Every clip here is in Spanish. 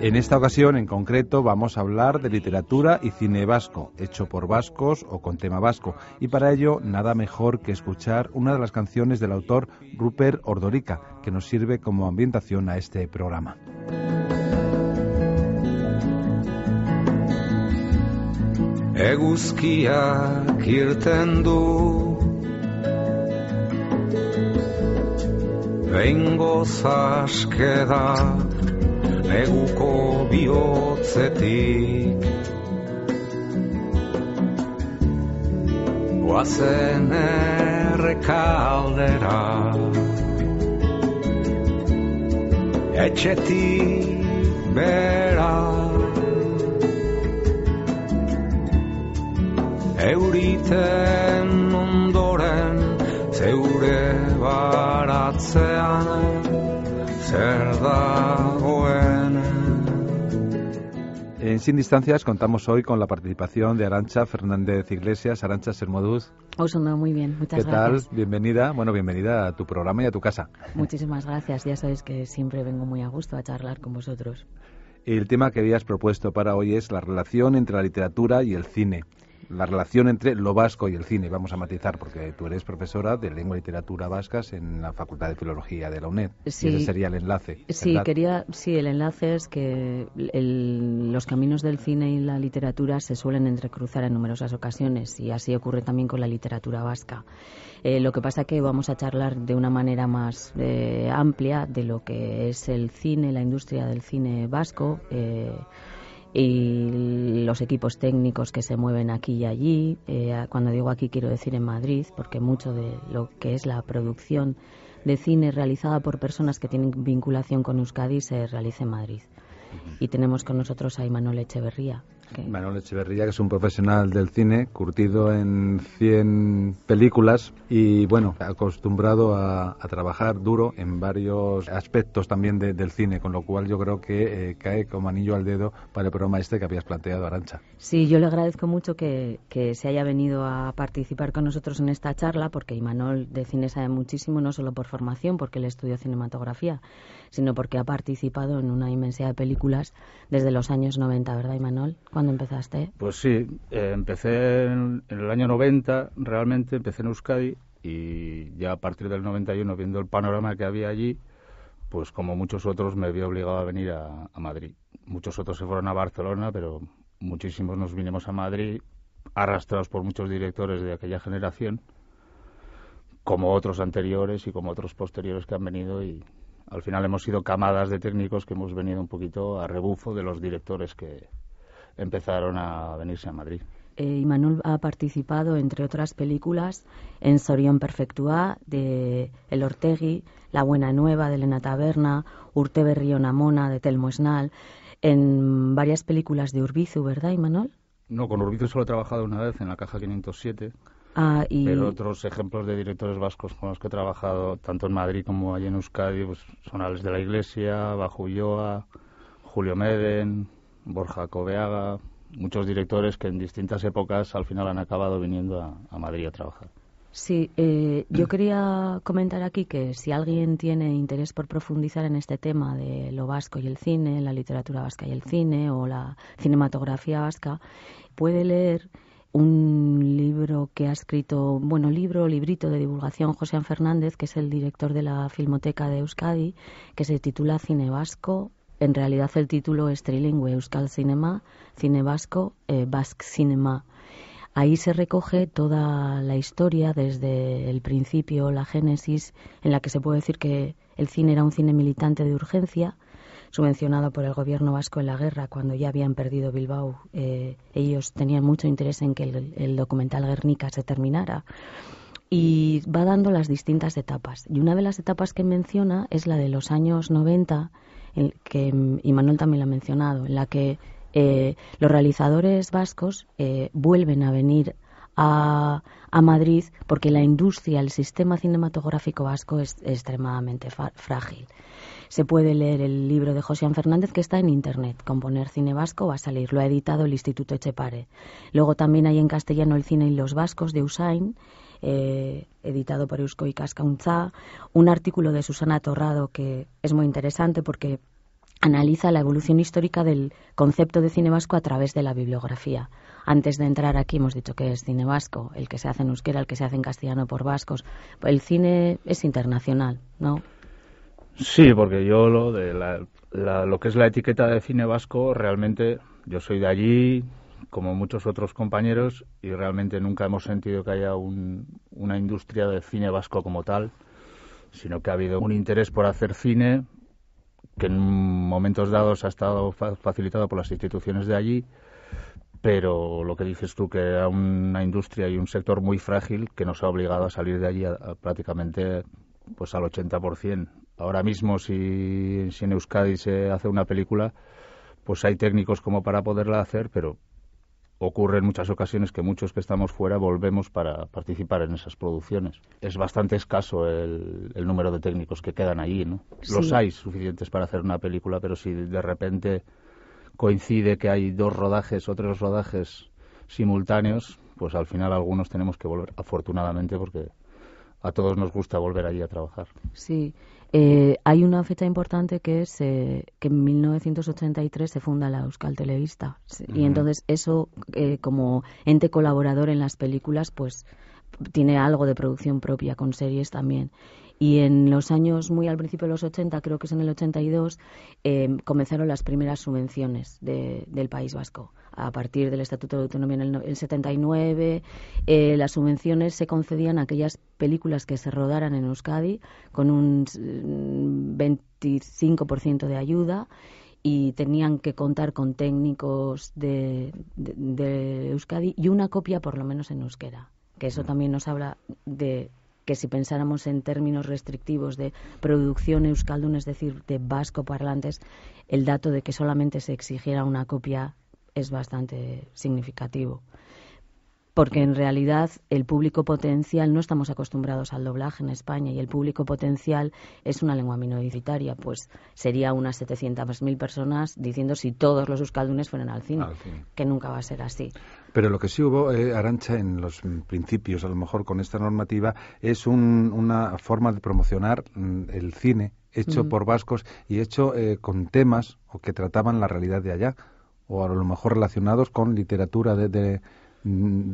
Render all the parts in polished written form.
En esta ocasión, en concreto, vamos a hablar de literatura y cine vasco, hecho por vascos o con tema vasco. Y para ello, nada mejor que escuchar una de las canciones del autor Ruper Ordorika, que nos sirve como ambientación a este programa. Eguzkiak irten du behingoz aske da neguko bihotzetik goazen errekaldera etxetik bera euriten ondoren zeure baratzean zer dagoen. En Sin Distancias contamos hoy con la participación de Arantxa Fernández Iglesias. Arantxa, Sermoduz. Os ando muy bien, muchas gracias. ¿Qué tal? Bienvenida. Bueno, bienvenida a tu programa y a tu casa. Muchísimas gracias. Ya sabéis que siempre vengo muy a gusto a charlar con vosotros. El tema que habías propuesto para hoy es la relación entre la literatura y el cine. La relación entre lo vasco y el cine, vamos a matizar, porque tú eres profesora de lengua y literatura vascas en la Facultad de Filología de la UNED. Sí, y ese sería el enlace. Sí, el enlace es que los caminos del cine y la literatura se suelen entrecruzar en numerosas ocasiones, y así ocurre también con la literatura vasca. Lo que pasa es que vamos a charlar de una manera más amplia de lo que es el cine, la industria del cine vasco, y los equipos técnicos que se mueven aquí y allí. Cuando digo aquí quiero decir en Madrid, porque mucho de lo que es la producción de cine realizada por personas que tienen vinculación con Euskadi se realiza en Madrid. Y tenemos con nosotros a Imanol Etxeberria. Imanol Etxeberria, que es un profesional del cine, curtido en 100 películas y, bueno, acostumbrado a trabajar duro en varios aspectos también del cine, con lo cual yo creo que cae como anillo al dedo para el programa que habías planteado, Arantxa. Sí, yo le agradezco mucho que se haya venido a participar con nosotros en esta charla, porque Imanol de cine sabe muchísimo, no solo por formación, porque él estudió cinematografía, sino porque ha participado en una inmensidad de películas desde los años 90, ¿verdad, Imanol? ¿Cuándo empezaste? Pues sí, empecé en el año 90, realmente empecé en Euskadi, y ya a partir del 91, viendo el panorama que había allí, pues como muchos otros me vi obligado a venir a Madrid. Muchos otros se fueron a Barcelona, pero muchísimos nos vinimos a Madrid, arrastrados por muchos directores de aquella generación, como otros anteriores y como otros posteriores que han venido, y al final hemos sido camadas de técnicos que hemos venido un poquito a rebufo de los directores que empezaron a venirse a Madrid. Imanol ha participado, entre otras películas, en Sorión Perfectua, de El Ortegui, La Buena Nueva, de Elena Taberna, Urte Berrión Amona, de Telmo Esnal, en varias películas de Urbizu, ¿verdad, Imanol? No, con Urbizu solo he trabajado una vez, en La Caja 507, pero otros ejemplos de directores vascos con los que he trabajado, tanto en Madrid como allí en Euskadi, pues son Alex de la Iglesia, Bajo Ulloa, Julio Meden, Borja Coveaga, muchos directores que en distintas épocas al final han acabado viniendo a Madrid a trabajar. Sí, yo quería comentar aquí que si alguien tiene interés por profundizar en este tema de lo vasco y el cine, la literatura vasca y el cine, o la cinematografía vasca, puede leer un libro que ha escrito, librito de divulgación, Josean Fernández, que es el director de la Filmoteca de Euskadi, que se titula Cine Vasco. En realidad el título es trilingüe, Euskal Cinema, Cine Vasco, Basque Cinema. Ahí se recoge toda la historia desde el principio, la génesis, en la que se puede decir que el cine era un cine militante de urgencia, subvencionado por el gobierno vasco en la guerra, cuando ya habían perdido Bilbao. Ellos tenían mucho interés en que el documental Guernica se terminara. Y va dando las distintas etapas. Y una de las etapas que menciona es la de los años 90, que Imanol también lo ha mencionado, en la que los realizadores vascos vuelven a venir a Madrid porque la industria, el sistema cinematográfico vasco es extremadamente frágil. Se puede leer el libro de Josean Fernández, que está en internet. Con poner Cine Vasco va a salir. Lo ha editado el Instituto Etxepare. Luego también hay en castellano El cine y los vascos, de Usain. editado por Eusko Ikaskuntza, un artículo de Susana Torrado que es muy interesante porque analiza la evolución histórica del concepto de cine vasco a través de la bibliografía. Antes de entrar aquí hemos dicho que es cine vasco, el que se hace en euskera, el que se hace en castellano por vascos. El cine es internacional, ¿no? Sí, porque yo lo que es la etiqueta de cine vasco, realmente yo soy de allí, como muchos otros compañeros, y realmente nunca hemos sentido que haya una industria de cine vasco como tal, sino que ha habido un interés por hacer cine que en momentos dados ha estado facilitado por las instituciones de allí, pero lo que dices tú, que era una industria y un sector muy frágil que nos ha obligado a salir de allí prácticamente pues al 80%. Ahora mismo, si en Euskadi se hace una película, pues hay técnicos como para poderla hacer, pero ocurre en muchas ocasiones que muchos que estamos fuera volvemos para participar en esas producciones. Es bastante escaso el número de técnicos que quedan allí, ¿no? Sí. Los hay suficientes para hacer una película, pero si de repente coincide que hay 2 rodajes o 3 rodajes simultáneos, pues al final algunos tenemos que volver, afortunadamente, porque a todos nos gusta volver allí a trabajar. Sí. Hay una fecha importante que es que en 1983 se funda la Euskal Telebista, y entonces eso como ente colaborador en las películas pues tiene algo de producción propia con series también. Y en los años, muy al principio de los 80, creo que es en el 82, comenzaron las primeras subvenciones del País Vasco. A partir del Estatuto de Autonomía en el 79, las subvenciones se concedían a aquellas películas que se rodaran en Euskadi con un 25% de ayuda, y tenían que contar con técnicos de Euskadi y una copia por lo menos en euskera. Que eso también nos habla de que si pensáramos en términos restrictivos de producción euskaldun, es decir, de vasco parlantes, el dato de que solamente se exigiera una copia es bastante significativo. Porque en realidad el público potencial, no estamos acostumbrados al doblaje en España, y el público potencial es una lengua minoritaria, pues sería unas 700.000 personas diciendo si todos los euskaldunes fueran al cine, que nunca va a ser así. Pero lo que sí hubo, Arantxa, en los principios, a lo mejor con esta normativa, es una forma de promocionar el cine hecho por vascos y hecho con temas o que trataban la realidad de allá, o a lo mejor relacionados con literatura de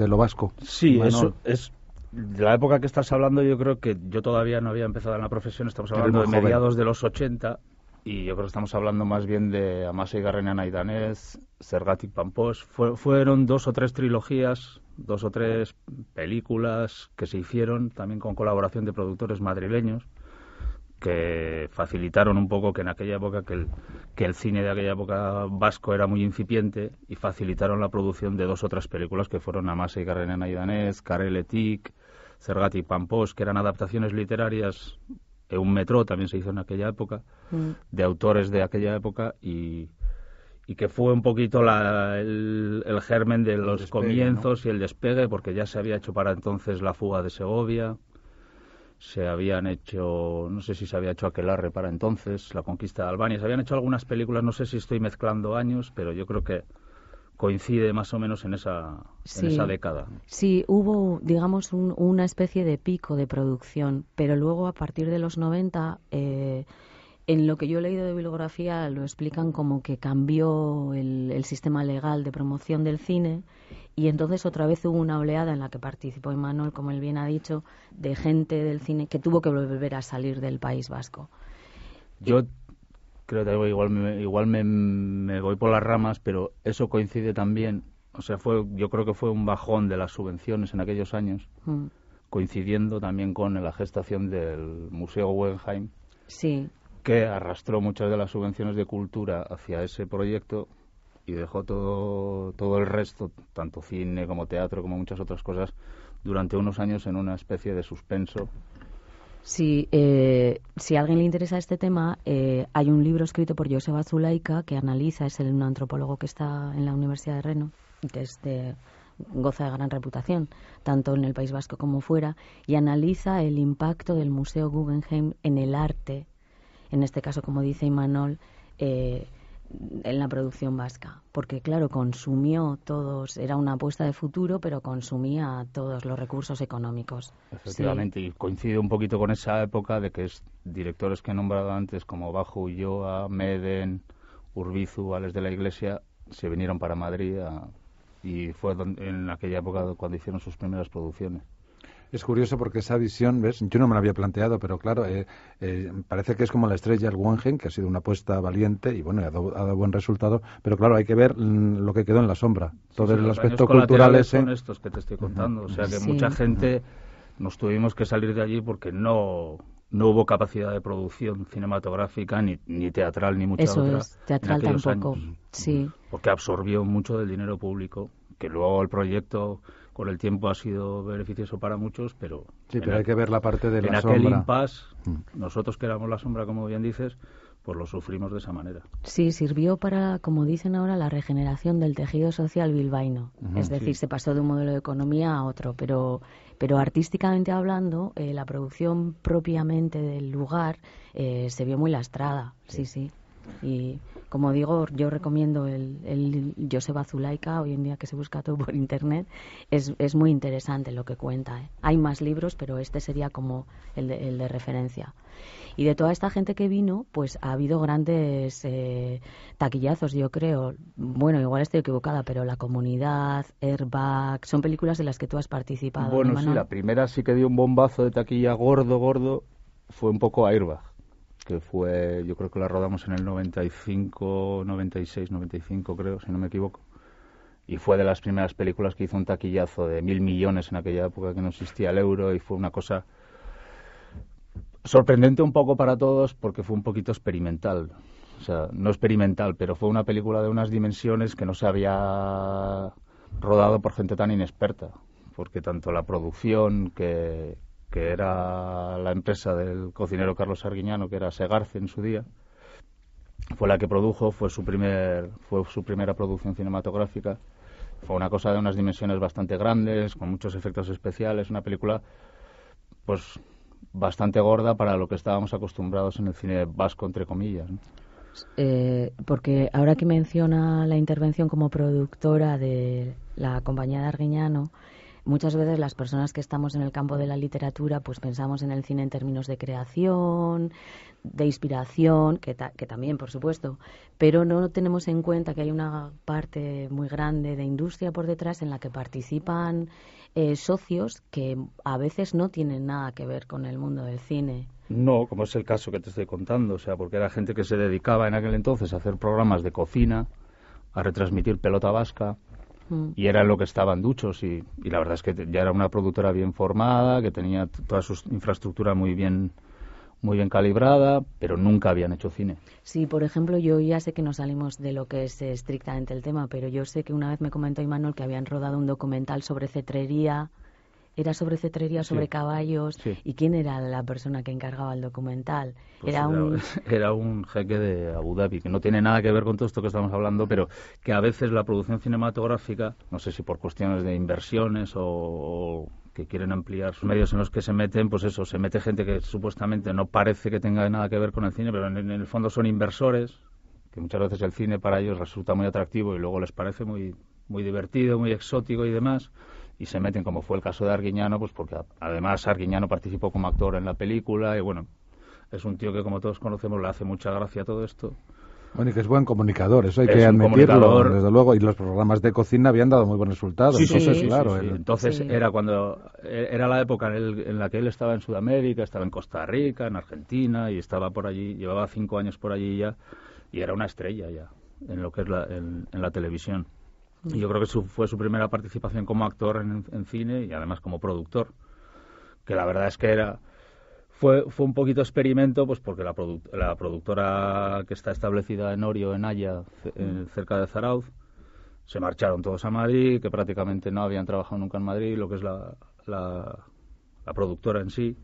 lo vasco. Sí, Manol. Eso es de la época que estás hablando. Yo creo que yo todavía no había empezado en la profesión, estamos hablando de mediados de los 80, y yo creo que estamos hablando más bien de Amasei Garrena Naidanez, Zergatik Pampos. Fueron 2 o 3 trilogías, 2 o 3 películas que se hicieron también con colaboración de productores madrileños, que facilitaron un poco que en aquella época que el cine de aquella época vasco era muy incipiente, y facilitaron la producción de 2 o 3 películas que fueron Amasei Garrena Naidanez, Kareletik, Zergatik Pampos, que eran adaptaciones literarias. Un metro también se hizo en aquella época, de autores de aquella época, y que fue un poquito el germen de los despegue, comienzos, ¿no? Y el despegue, porque ya se había hecho para entonces La fuga de Segovia, se habían hecho, no sé si se había hecho Aquelarre para entonces, La conquista de Albania, se habían hecho algunas películas, no sé si estoy mezclando años, pero yo creo que coincide más o menos en esa década. Sí, hubo, digamos, una especie de pico de producción, pero luego a partir de los 90, en lo que yo he leído de bibliografía, lo explican como que cambió el sistema legal de promoción del cine, y entonces otra vez hubo una oleada en la que participó Imanol, como él bien ha dicho, de gente del cine que tuvo que volver a salir del País Vasco. Yo creo que igual me voy por las ramas, pero eso coincide también, o sea, yo creo que fue un bajón de las subvenciones en aquellos años, coincidiendo también con la gestación del Museo Guggenheim, sí, que arrastró muchas de las subvenciones de cultura hacia ese proyecto y dejó todo el resto, tanto cine como teatro como muchas otras cosas, durante unos años en una especie de suspenso. Sí, si a alguien le interesa este tema, hay un libro escrito por Joseba Zulaika que analiza, es un antropólogo que está en la Universidad de Reno, que goza de gran reputación, tanto en el País Vasco como fuera, y analiza el impacto del Museo Guggenheim en el arte, en este caso, como dice Imanol, en la producción vasca, porque claro, consumió todos, era una apuesta de futuro, pero consumía todos los recursos económicos. Efectivamente, sí. Y coincide un poquito con esa época de que directores que he nombrado antes, como Bajo Ulloa, Meden, Urbizu, Ales de la Iglesia, se vinieron para Madrid y fue en aquella época cuando hicieron sus primeras producciones. Es curioso porque esa visión, ¿ves? Yo no me la había planteado, pero claro, parece que es como la estrella del Guggenheim, que ha sido una apuesta valiente y bueno, ha dado buen resultado, pero claro, hay que ver lo que quedó en la sombra. Todo el aspecto cultural ese. Son estos que te estoy contando, o sea que mucha gente nos tuvimos que salir de allí porque no hubo capacidad de producción cinematográfica, ni teatral, ni mucha otra. Eso es, teatral tampoco, años, sí. Porque absorbió mucho del dinero público, que luego el proyecto con el tiempo ha sido beneficioso para muchos, pero... Sí, pero hay que ver la parte de la sombra. En aquel impasse, nosotros que éramos la sombra, como bien dices, pues lo sufrimos de esa manera. Sí, sirvió para, como dicen ahora, la regeneración del tejido social bilbaíno. Es decir, se pasó de un modelo de economía a otro, pero artísticamente hablando, la producción propiamente del lugar se vio muy lastrada, sí. Y como digo, yo recomiendo el Joseba Zulaika, hoy en día que se busca todo por internet, es muy interesante lo que cuenta. Hay más libros, pero este sería como el de referencia. Y de toda esta gente que vino, pues ha habido grandes taquillazos, yo creo. Bueno, igual estoy equivocada, pero La Comunidad, Airbag, son películas de las que tú has participado. Bueno, ¿no, sí, la primera sí que dio un bombazo de taquilla gordo, fue un poco Airbag, que fue, yo creo que la rodamos en el 95, 96, 95 creo, si no me equivoco. Y fue de las primeras películas que hizo un taquillazo de 1.000 millones en aquella época que no existía el euro y fue una cosa sorprendente un poco para todos porque fue un poquito experimental. O sea, no experimental, pero fue una película de unas dimensiones que no se había rodado por gente tan inexperta. Porque tanto la producción, que era la empresa del cocinero Carlos Arguiñano, que era Segarce en su día, fue la que produjo, fue su primera producción cinematográfica. Fue una cosa de unas dimensiones bastante grandes, con muchos efectos especiales, una película pues bastante gorda para lo que estábamos acostumbrados en el cine vasco, entre comillas, ¿no? Porque ahora que menciona la intervención como productora de la compañía de Arguiñano, muchas veces las personas que estamos en el campo de la literatura pues pensamos en el cine en términos de creación, de inspiración, que también, por supuesto, pero no tenemos en cuenta que hay una parte muy grande de industria por detrás en la que participan socios que a veces no tienen nada que ver con el mundo del cine. No, como es el caso que te estoy contando, o sea, porque era gente que se dedicaba en aquel entonces a hacer programas de cocina, a retransmitir pelota vasca, y eran lo que estaban duchos, y la verdad es que ya era una productora bien formada, que tenía toda su infraestructura muy bien calibrada, pero nunca habían hecho cine. Sí, por ejemplo, yo ya sé que no salimos de lo que es estrictamente el tema, pero yo sé que una vez me comentó Imanol que habían rodado un documental sobre cetrería. Era sobre cetrería, sobre caballos. Sí. ¿Y quién era la persona que encargaba el documental? Pues era un jeque de Abu Dhabi, que no tiene nada que ver con todo esto que estamos hablando, pero que a veces la producción cinematográfica, no sé si por cuestiones de inversiones o que quieren ampliar sus medios en los que se meten, pues eso, se mete gente que supuestamente no parece que tenga nada que ver con el cine, pero en el fondo son inversores, que muchas veces el cine para ellos resulta muy atractivo y luego les parece muy divertido, muy exótico y demás, y se meten, como fue el caso de Arguiñano, pues porque además Arguiñano participó como actor en la película y bueno, es un tío que como todos conocemos le hace mucha gracia todo esto. Bueno, y que es buen comunicador, eso hay que admitirlo, desde luego, y los programas de cocina habían dado muy buen resultado. Sí, claro. Sí. Entonces era la época en la que él estaba en Sudamérica, estaba en Costa Rica, en Argentina, y estaba por allí, llevaba 5 años por allí ya, y era una estrella ya, en lo que es en la televisión. Y yo creo que fue su primera participación como actor en cine y además como productor, que la verdad es que fue un poquito experimento, pues porque la productora que está establecida en Orio, en Haya, cerca de Zarauz, se marcharon todos a Madrid, que prácticamente no habían trabajado nunca en Madrid, lo que es la productora en sí.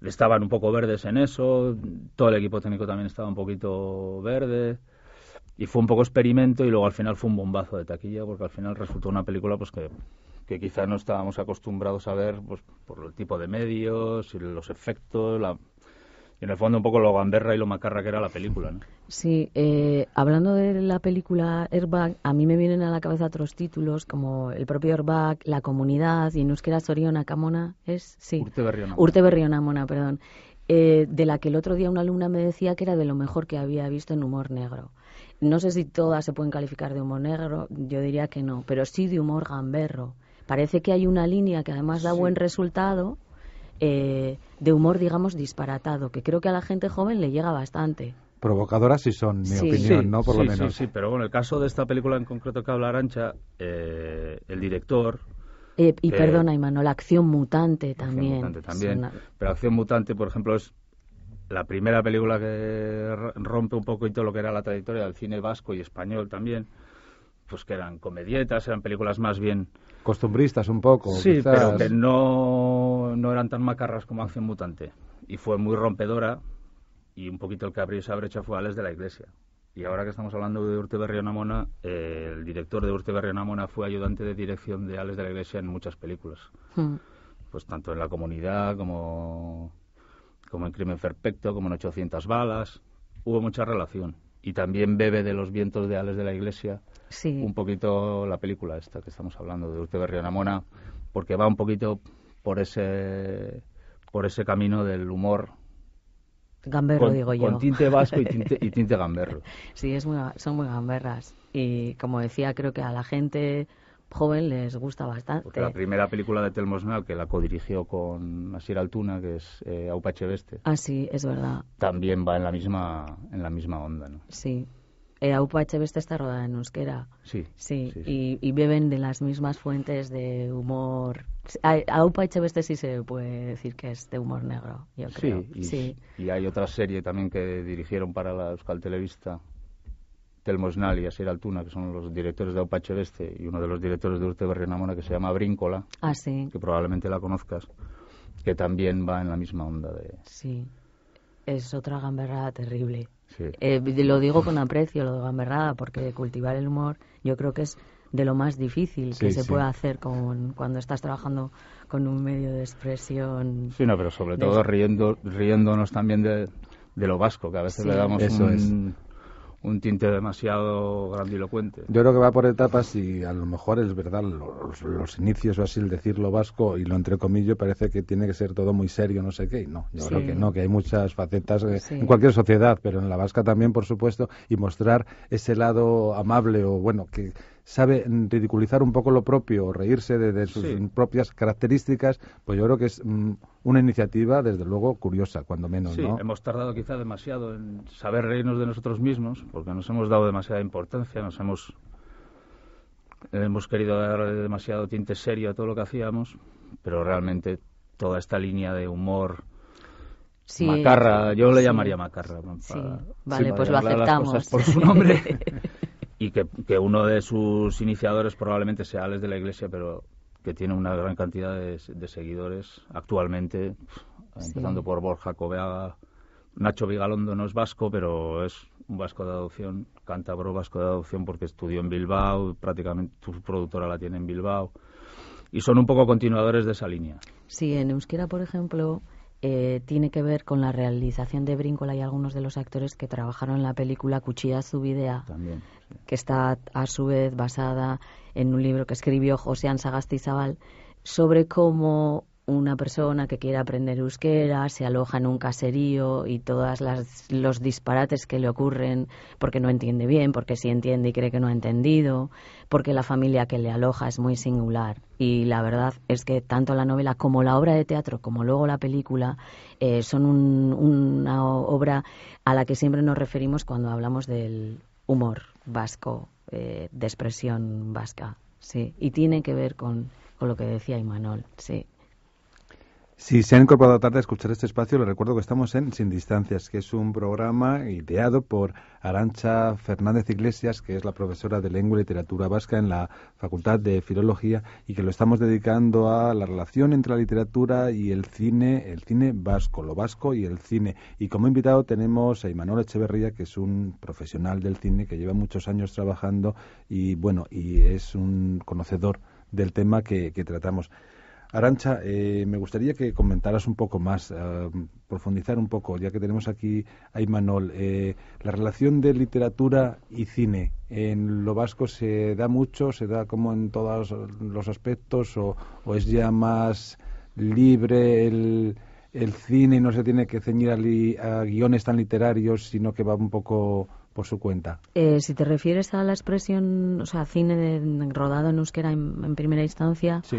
Estaban un poco verdes en eso, todo el equipo técnico también estaba un poquito verde. Y fue un poco experimento y luego al final fue un bombazo de taquilla porque al final resultó una película pues que quizá no estábamos acostumbrados a ver pues por el tipo de medios y los efectos, Y en el fondo un poco lo gamberra y lo macarra que era la película, ¿no? Sí, hablando de la película Airbag, a mí me vienen a la cabeza otros títulos como el propio Airbag, La Comunidad y en euskera Soriona Camona, sí. Urte Berrionamona, perdón. De la que el otro día una alumna me decía que era de lo mejor que había visto en humor negro. No sé si todas se pueden calificar de humor negro, yo diría que no, pero sí de humor gamberro. Parece que hay una línea que además da buen resultado, de humor, digamos, disparatado, que creo que a la gente joven le llega bastante. Provocadoras sí son, mi opinión, ¿no? Por lo menos. Sí, pero bueno, el caso de esta película en concreto que habla Arantxa, el director... perdona, Imanol, Acción Mutante también. Acción Mutante también. Pero Acción Mutante, por ejemplo, es la primera película que rompe un poco y todo lo que era la trayectoria del cine vasco y español también. Pues que eran comedietas, eran películas más bien... costumbristas un poco. Sí, quizás. pero que no eran tan macarras como Acción Mutante. Y fue muy rompedora, y un poquito el que abrió esa brecha fue Ales de la Iglesia. Y ahora que estamos hablando de Urte Berrionamona, el director de Urte Berrionamona fue ayudante de dirección de Ales de la Iglesia en muchas películas. Pues tanto en La Comunidad como en Crimen Perfecto, como en 800 balas. Hubo mucha relación. Y también bebe de los vientos de Ales de la Iglesia un poquito la película esta que estamos hablando de Urte Berrionamona, porque va un poquito por ese camino del humor gamberro, digo yo. Con tinte vasco y tinte gamberro. Sí, son muy gamberras. Y como decía, creo que a la gente joven les gusta bastante. Porque la primera película de Telmo Snell, que la codirigió con Asier Altuna, que es Aupa Etxebeste. Ah, sí, es verdad. También va en la misma onda, ¿no? Sí. Aupa Etxebeste está rodada en euskera. Sí. Y beben de las mismas fuentes de humor. Aupa Etxebeste sí se puede decir que es de humor negro, yo creo. Y hay otra serie también que dirigieron para la Euskal Telebista, Telmo Snell y Asier Altuna, que son los directores de Aupa Etxebeste, y uno de los directores de Urte Berrionamona, que se llama Bríncola, que probablemente la conozcas, que también va en la misma onda de... Sí, es otra gamberrada terrible. Sí. Lo digo con aprecio, lo de gamberrada, porque cultivar el humor yo creo que es de lo más difícil que se puede hacer cuando estás trabajando con un medio de expresión. Sí, no, pero sobre todo riéndonos también de lo vasco, que a veces le damos un tinte demasiado grandilocuente. Yo creo que va por etapas y a lo mejor es verdad, los inicios o así, el decir lo vasco y lo entrecomillo parece que tiene que ser todo muy serio, no sé qué, y no, yo creo que no, que hay muchas facetas en cualquier sociedad, pero en la vasca también, por supuesto, y mostrar ese lado amable o bueno, que sabe ridiculizar un poco lo propio o reírse de sus propias características, pues yo creo que es una iniciativa, desde luego, curiosa, cuando menos, sí, ¿no? Hemos tardado quizá demasiado en saber reírnos de nosotros mismos, porque nos hemos dado demasiada importancia, hemos querido dar demasiado tinte serio a todo lo que hacíamos, pero realmente toda esta línea de humor macarra, yo le llamaría macarra. Vale, pues lo aceptamos. Las cosas por su nombre. Y que uno de sus iniciadores probablemente sea Ales de la Iglesia, pero que tiene una gran cantidad de seguidores actualmente, empezando por Borja Coveaga. Nacho Vigalondo no es vasco, pero es un vasco de adopción, cántabro vasco de adopción, porque estudió en Bilbao, prácticamente su productora la tiene en Bilbao, y son un poco continuadores de esa línea. Sí, en euskera, por ejemplo, tiene que ver con la realización de Bríncola y algunos de los actores que trabajaron en la película Cuchilla Zubidea, también, que está a su vez basada en un libro que escribió Josean Sagastizabal sobre cómo una persona que quiere aprender euskera se aloja en un caserío y todos los disparates que le ocurren porque no entiende bien, porque sí entiende y cree que no ha entendido, porque la familia que le aloja es muy singular. Y la verdad es que tanto la novela como la obra de teatro, como luego la película, son una obra a la que siempre nos referimos cuando hablamos del humor vasco, de expresión vasca. Sí, y tiene que ver con lo que decía Imanol, sí. Si se han incorporado tarde a escuchar este espacio, les recuerdo que estamos en Sin Distancias, que es un programa ideado por Arantxa Fernández Iglesias, que es la profesora de Lengua y Literatura Vasca en la Facultad de Filología, y que lo estamos dedicando a la relación entre la literatura y el cine vasco, lo vasco y el cine. Y como invitado tenemos a Imanol Etxeberria, que es un profesional del cine que lleva muchos años trabajando y es un conocedor del tema que tratamos. Arantxa, me gustaría que comentaras un poco más, profundizar un poco, ya que tenemos aquí a Imanol. La relación de literatura y cine en lo vasco se da mucho, se da como en todos los aspectos, o es ya más libre el cine y no se tiene que ceñir a guiones tan literarios, sino que va un poco por su cuenta. Si te refieres a la expresión, o sea, cine rodado en euskera en primera instancia, sí.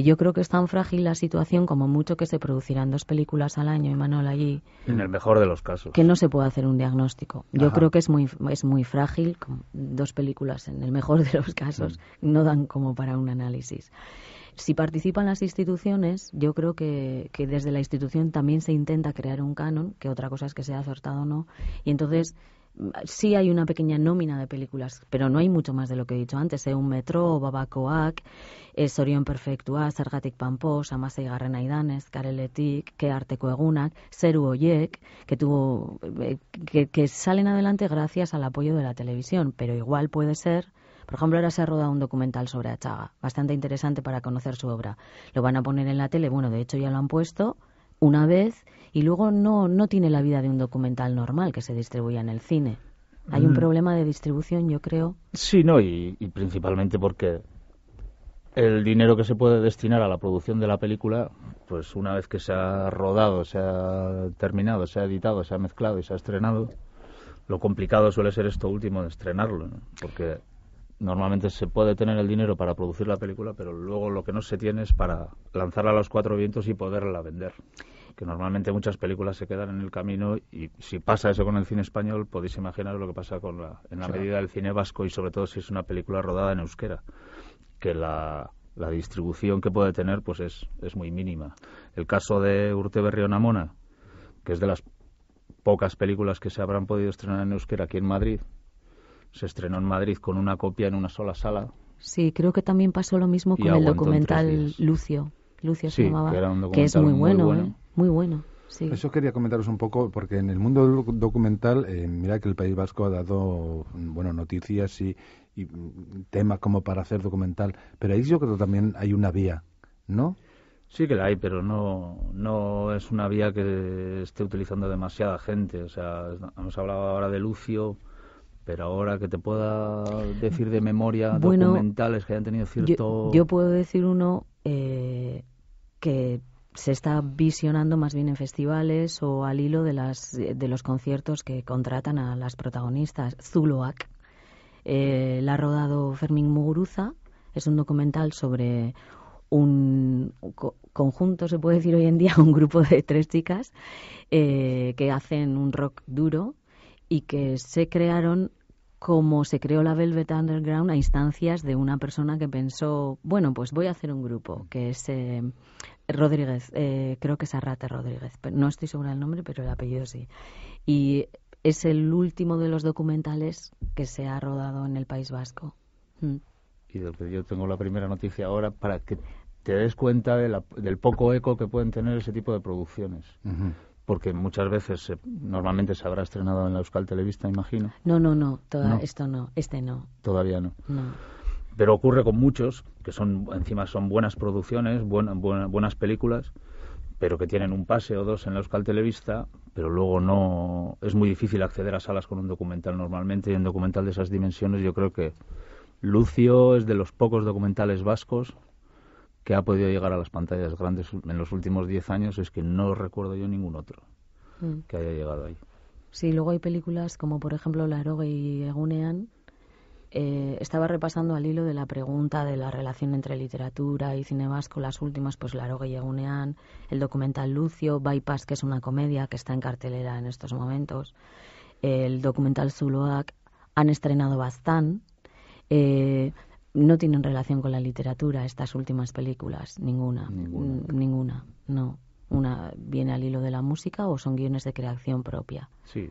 Yo creo que es tan frágil la situación como mucho que se producirán 2 películas al año, Imanol, allí. En el mejor de los casos. Que no se puede hacer un diagnóstico. Yo Ajá. creo que es muy frágil. 2 películas, en el mejor de los casos, no dan como para un análisis. Si participan las instituciones, yo creo que desde la institución también se intenta crear un canon, que otra cosa es que sea acertado o no, y entonces sí hay una pequeña nómina de películas, pero no hay mucho más de lo que he dicho antes. Un Metro, Babakoak, Zorion Perfektua, Zergatik Panpoz, Hamasei Garren Aidanez, Kareletik, Ke Arteko Egunak, Zeru Oiek, que salen adelante gracias al apoyo de la televisión, pero igual puede ser. Por ejemplo, ahora se ha rodado un documental sobre Achaga, bastante interesante para conocer su obra. Lo van a poner en la tele, bueno, de hecho ya lo han puesto una vez, y luego no tiene la vida de un documental normal que se distribuya en el cine. Hay un problema de distribución, yo creo. Sí, no, y principalmente porque el dinero que se puede destinar a la producción de la película, pues una vez que se ha rodado, se ha terminado, se ha editado, se ha mezclado y se ha estrenado, lo complicado suele ser esto último de estrenarlo, ¿no? Porque normalmente se puede tener el dinero para producir la película, pero luego lo que no se tiene es para lanzarla a los 4 vientos y poderla vender. Que normalmente muchas películas se quedan en el camino, y si pasa eso con el cine español, podéis imaginar lo que pasa en la medida del cine vasco, y sobre todo si es una película rodada en euskera, que la distribución que puede tener pues es muy mínima. El caso de Urteberri Onamona, que es de las pocas películas que se habrán podido estrenar en euskera aquí en Madrid, se estrenó en Madrid con una copia en una sola sala. Sí, creo que también pasó lo mismo con el documental Lucio. Lucio se llamaba, que era un documental que es muy bueno, muy bueno. Muy bueno, sí. Eso quería comentaros un poco, porque en el mundo documental, mira que el País Vasco ha dado noticias y temas como para hacer documental, pero ahí yo creo que también hay una vía, ¿no? Sí que la hay, pero no es una vía que esté utilizando demasiada gente. O sea, hemos hablado ahora de Lucio, pero ahora que te pueda decir de memoria documentales que hayan tenido cierto... Yo puedo decir uno que se está visionando más bien en festivales o al hilo de los conciertos que contratan a las protagonistas. Zuloak. La ha rodado Fermín Muguruza. Es un documental sobre un conjunto, se puede decir hoy en día, un grupo de 3 chicas que hacen un rock duro y que se crearon como se creó la Velvet Underground a instancias de una persona que pensó, bueno, pues voy a hacer un grupo, que es Rodríguez, creo que es Arrate Rodríguez, pero no estoy segura del nombre, pero el apellido sí. Y es el último de los documentales que se ha rodado en el País Vasco. Y del que yo tengo la primera noticia ahora, para que te des cuenta del poco eco que pueden tener ese tipo de producciones. Uh-huh. Porque muchas veces normalmente se habrá estrenado en la Euskal Telebista, imagino. No. Esto no, este no. Todavía no. No. Pero ocurre con muchos, que encima son buenas producciones, buenas películas, pero que tienen un pase o 2 en la Euskal Telebista, pero luego no... Es muy difícil acceder a salas con un documental normalmente, y un documental de esas dimensiones yo creo que Lucio es de los pocos documentales vascos que ha podido llegar a las pantallas grandes en los últimos 10 años. Es que no recuerdo yo ningún otro que haya llegado ahí. Sí, luego hay películas como por ejemplo Larogei Egunean. Estaba repasando al hilo de la pregunta de la relación entre literatura y cine vasco, las últimas, pues Larogei Egunean, el documental Lucio, Bypass, que es una comedia que está en cartelera en estos momentos, el documental Zuloak. Han estrenado Baztán. No tienen relación con la literatura estas últimas películas, ninguna, no. Una viene al hilo de la música o son guiones de creación propia. Sí.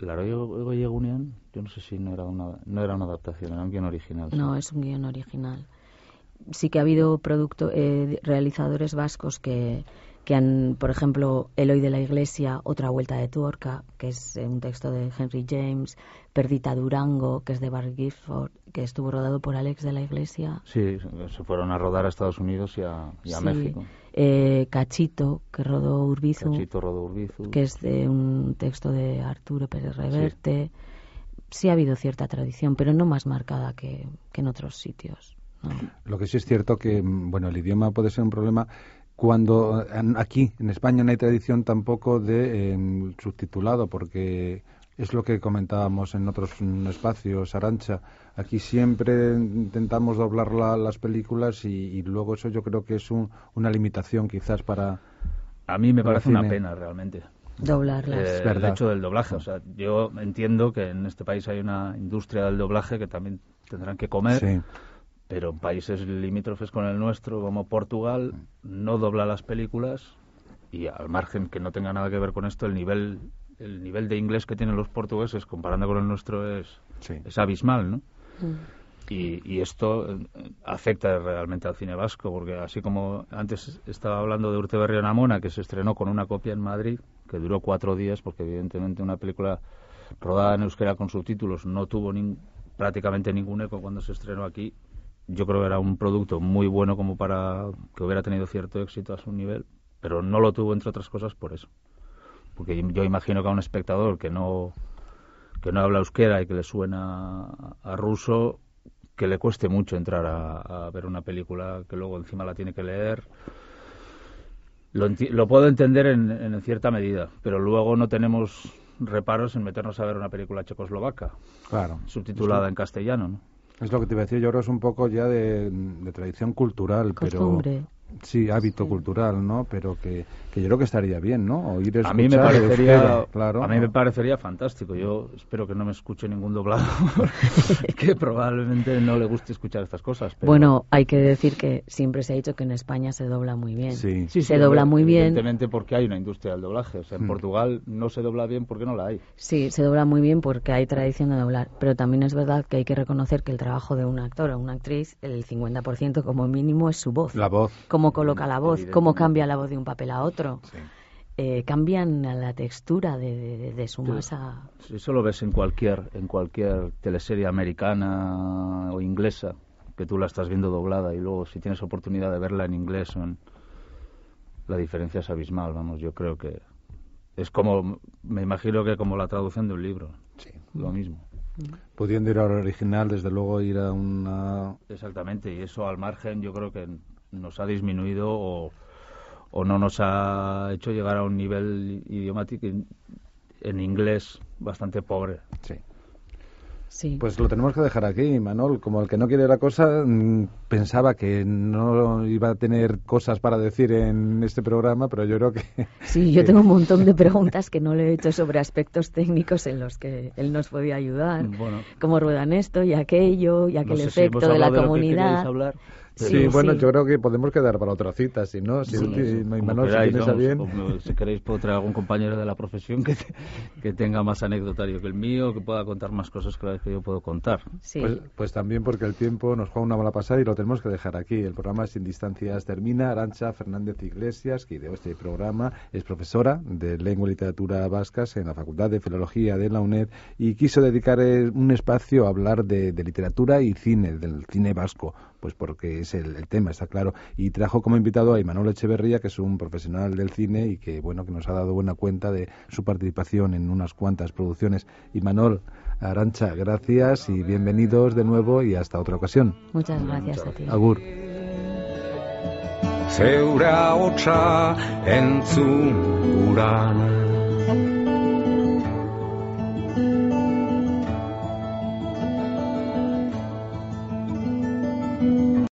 Larogei Egunean, yo no sé si no era una adaptación, era un guion original. ¿Sí? No, es un guion original. Sí que ha habido realizadores vascos que han, por ejemplo, Eloy de la Iglesia, Otra vuelta de tuerca, que es un texto de Henry James, Perdita Durango, que es de Barry Gifford, que estuvo rodado por Alex de la Iglesia. Sí, se fueron a rodar a Estados Unidos y a Sí. México. Cachito, que rodó Urbizu, Cachito rodó Urbizu. que es de un texto de Arturo Pérez Reverte. Sí ha habido cierta tradición, pero no más marcada que en otros sitios, ¿no? Lo que sí es cierto que, bueno, el idioma puede ser un problema cuando aquí en España no hay tradición tampoco de subtitulado, porque es lo que comentábamos en otros espacios, Arantxa. Aquí siempre intentamos doblar las películas y luego eso yo creo que es una limitación quizás para... A mí me parece cine. una pena realmente. Doblarlas. El verdad. hecho del doblaje. O sea, yo entiendo que en este país hay una industria del doblaje que también tendrán que comer, Sí. pero en países limítrofes con el nuestro, como Portugal, no dobla las películas y al margen que no tenga nada que ver con esto, el nivel de inglés que tienen los portugueses comparando con el nuestro es abismal, ¿no? Y esto afecta realmente al cine vasco, porque así como antes estaba hablando de Urteberri en Amona, que se estrenó con una copia en Madrid, que duró 4 días, porque evidentemente una película rodada en euskera con subtítulos no tuvo prácticamente ningún eco cuando se estrenó aquí. Yo creo que era un producto muy bueno como para que hubiera tenido cierto éxito a su nivel, pero no lo tuvo, entre otras cosas, por eso. Porque yo imagino que a un espectador que no habla euskera y que le suena a ruso, que le cueste mucho entrar a ver una película que luego encima la tiene que leer. Lo puedo entender en cierta medida, pero luego no tenemos reparos en meternos a ver una película checoslovaca, Claro. subtitulada en castellano, ¿no? Es lo que te iba a decir, yo creo que es un poco ya de tradición cultural, Costumbre. pero sí, hábito cultural, ¿no? Pero que yo creo que estaría bien, ¿no? Oír, escuchar, A mí me parecería, euskera, claro. a mí me parecería fantástico. Yo espero que no me escuche ningún doblado que probablemente no le guste escuchar estas cosas. Pero... Bueno, hay que decir que siempre se ha dicho que en España se dobla muy bien. Sí. Se dobla muy bien. Evidentemente porque hay una industria del doblaje. O sea, en Portugal no se dobla bien porque no la hay. Sí, se dobla muy bien porque hay tradición de doblar, pero también es verdad que hay que reconocer que el trabajo de un actor o una actriz, el 50% como mínimo es su voz. La voz. Cómo coloca la voz, cómo cambia la voz de un papel a otro. Sí. Cambian la textura de su masa. Eso lo ves en cualquier teleserie americana o inglesa, que tú la estás viendo doblada y luego si tienes oportunidad de verla en inglés, la diferencia es abismal. Vamos, yo creo que es como, me imagino que como la traducción de un libro. Sí. Lo mismo. Pudiendo ir al original, desde luego ir a una... Exactamente, y eso al margen yo creo que nos ha disminuido o no nos ha hecho llegar a un nivel idiomático en inglés bastante pobre. Sí. Sí. Pues lo tenemos que dejar aquí, Manol. Como el que no quiere la cosa, pensaba que no iba a tener cosas para decir en este programa, pero yo creo que... Sí, yo tengo un montón de preguntas que no le he hecho sobre aspectos técnicos en los que él nos podía ayudar. Bueno, cómo ruedan esto y aquello y aquel no sé efecto si hemos de la hablado comunidad. De lo que Sí, bueno, sí. yo creo que podemos quedar para otra cita, si no, si Manol, si tienes a bien... Si queréis puedo traer algún compañero de la profesión que tenga más anecdotario que el mío, que pueda contar más cosas que las que yo puedo contar. Sí. Pues también porque el tiempo nos juega una mala pasada y lo tenemos que dejar aquí. El programa Sin Distancias termina. Arantxa Fernández Iglesias, que ideó este programa, es profesora de Lengua y Literatura Vascas en la Facultad de Filología de la UNED y quiso dedicar un espacio a hablar de literatura y cine, del cine vasco, pues porque es el tema, está claro. Y trajo como invitado a Imanol Echeverría, que es un profesional del cine y que, bueno, que nos ha dado buena cuenta de su participación en unas cuantas producciones. Imanol, Arantxa, gracias y bienvenidos de nuevo y hasta otra ocasión. Muchas gracias a ti. Agur. Zeure ahotsa entzun guran